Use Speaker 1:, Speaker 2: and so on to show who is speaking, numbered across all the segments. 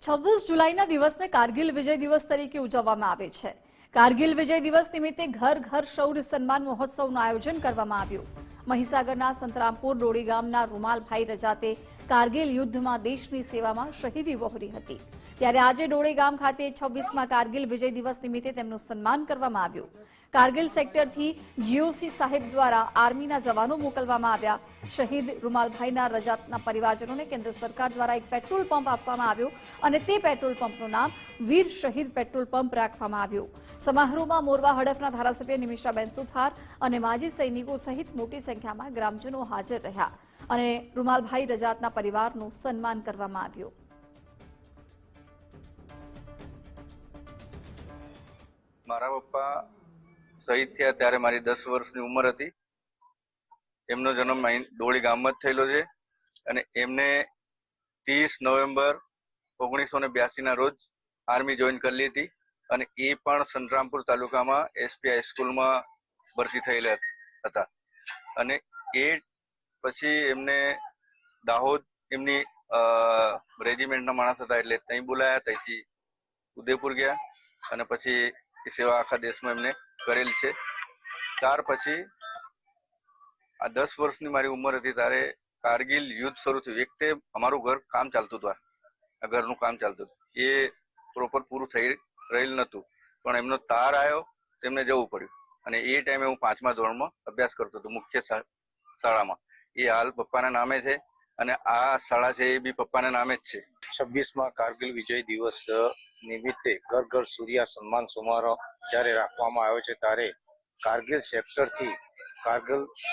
Speaker 1: 26 જુલાઈના દિવસને કારગિલ વિજય દિવસ તરીકે ઉજવવામાં આવે છે। કારગિલ વિજય દિવસ નિમિત્તે ઘર ઘર શૌર્ય સન્માન મહોત્સવનું આયોજન કરવામાં આવ્યું। મહીસાગરના સંતરામપુર ડોળી ગામના રૂમાલભાઈ રજાતે કારગિલ યુદ્ધમાં દેશની સેવામાં શહીદી વહોરી હતી, ત્યારે આજે ડોળી ગામ ખાતે 26મા કારગિલ વિજય દિવસ નિમિત્તે તેમનું સન્માન કરવામાં આવ્યું। કારગિલ સેક્ટરથી જીઓસી સાહેબ દ્વારા આર્મીના જવાનો મોકલવામાં આવ્યા। શહીદ રૂમાલભાઈના રજાતના પરિવારજનોને કેન્દ્ર સરકાર દ્વારા એક પેટ્રોલ પંપ આપવામાં આવ્યો અને તે પેટ્રોલ પંપનું નામ વીર શહીદ પેટ્રોલ પંપ રાખવામાં આવ્યું। સમારોહમાં મોરવા હડફના ધારાસભ્ય નિમિષાબેન સુથાર અને માજી સૈનિકો સહિત મોટી સંખ્યામાં ગ્રામજનો હાજર રહ્યા અને રૂમાલભાઈ રજાતના પરિવારનું સન્માન કરવામાં આવ્યું।
Speaker 2: મારા પપ્પા શહીદ થયા ત્યારે મારી 10 વર્ષની ઉંમર હતી। એમનો જન્મ અહીં ડોળી ગામમાં જ થયેલો છે અને એમને 30 નવેમ્બર 1982 ના રોજ આર્મી જોઈન કરેલી હતી અને એ પણ સંતરામપુર તાલુકામાં એસપી હાઈસ્કૂલમાં ભરતી થયેલા હતા અને એ પછી એમને દાહોદ એમની રેજિમેન્ટના માણસ હતા એટલે ત્યાં બોલાયા, ત્યાંથી ઉદયપુર ગયા અને પછી એ સેવા આખા દેશમાં એમને કરેલ છે। ત્યાર પછી આ 10 વર્ષની મારી ઉંમર હતી ત્યારે કારગિલ યુદ્ધ શરૂ થયું। એક તે અમારું ઘર કામ ચાલતું હતું, આ ઘરનું કામ ચાલતું હતું, એ પ્રોપર પૂરું થઈ રહેલ નહોતું પણ એમનો તાર આવ્યો તેમને જવું પડ્યું અને એ ટાઈમે હું 5મા ધોરણમાં અભ્યાસ કરતો હતો મુખ્ય શાળામાં। એ હાલ પપ્પાના નામે છે અને આ શાળા છે એ બી પપ્પાના નામે જ છે।
Speaker 3: 26મા કારગિલ વિજય દિવસ નિમિત્તે ઘર ઘર સૂર્ય સન્માન સમારોહ જ્યારે રાખવામાં આવ્યો છે ત્યારે કારગિલ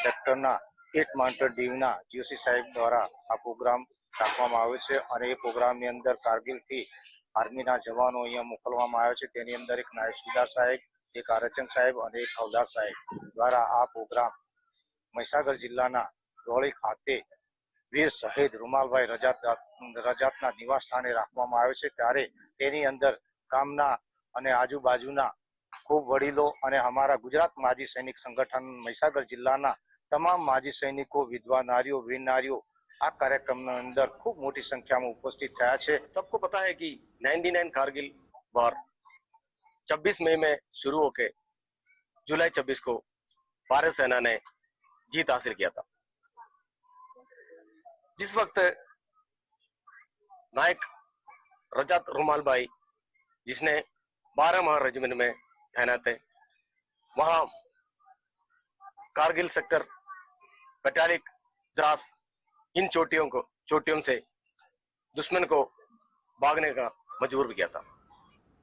Speaker 3: સેક્ટરના 8 માસ્ટર ડીવના જીઓસી સાહેબ દ્વારા આ પ્રોગ્રામ રાખવામાં આવ્યો છે અને એ પ્રોગ્રામની અંદર કારગિલથી આર્મીના જવાનો અહીંયા મોકલવામાં આવ્યો છે। તેની અંદર એક નાયબ સુબેદાર સાહેબ, એક આરએચએમ સાહેબ અને એક હવલદાર સાહેબ દ્વારા આ પ્રોગ્રામ મહીસાગર જિલ્લાના ડોળી ખાતે વીર શહીદ રૂમાલભાઈ રજાતના નિવાસ સ્થાને રાખવામાં આવ્યો છે। ત્યારે તેની અંદર ગામના અને આજુબાજુના ખૂબ વડીલો અને અમારા ગુજરાત માજી સૈનિક સંગઠન મહીસાગર જિલ્લાના તમામ માજી સૈનિકો, વિધવા નારીઓ, વીર નારીઓ આ કાર્યક્રમની અંદર ખૂબ મોટી સંખ્યામાં ઉપસ્થિત થયા છે।
Speaker 4: सबको पता है कि 99 कारगिल वॉर 26 मई में शुरू होके जुलाई 26 को भारत सेना ने जीत हासिल किया था। जिस वक्त नायक रजात रूमालभाई जिसने 12 रेजिमेंट में तैनात थे, वहां कारगिल सेक्टर, बटालिक, द्रास इन चोटियों से दुश्मन को भागने का मजबूर भी किया था।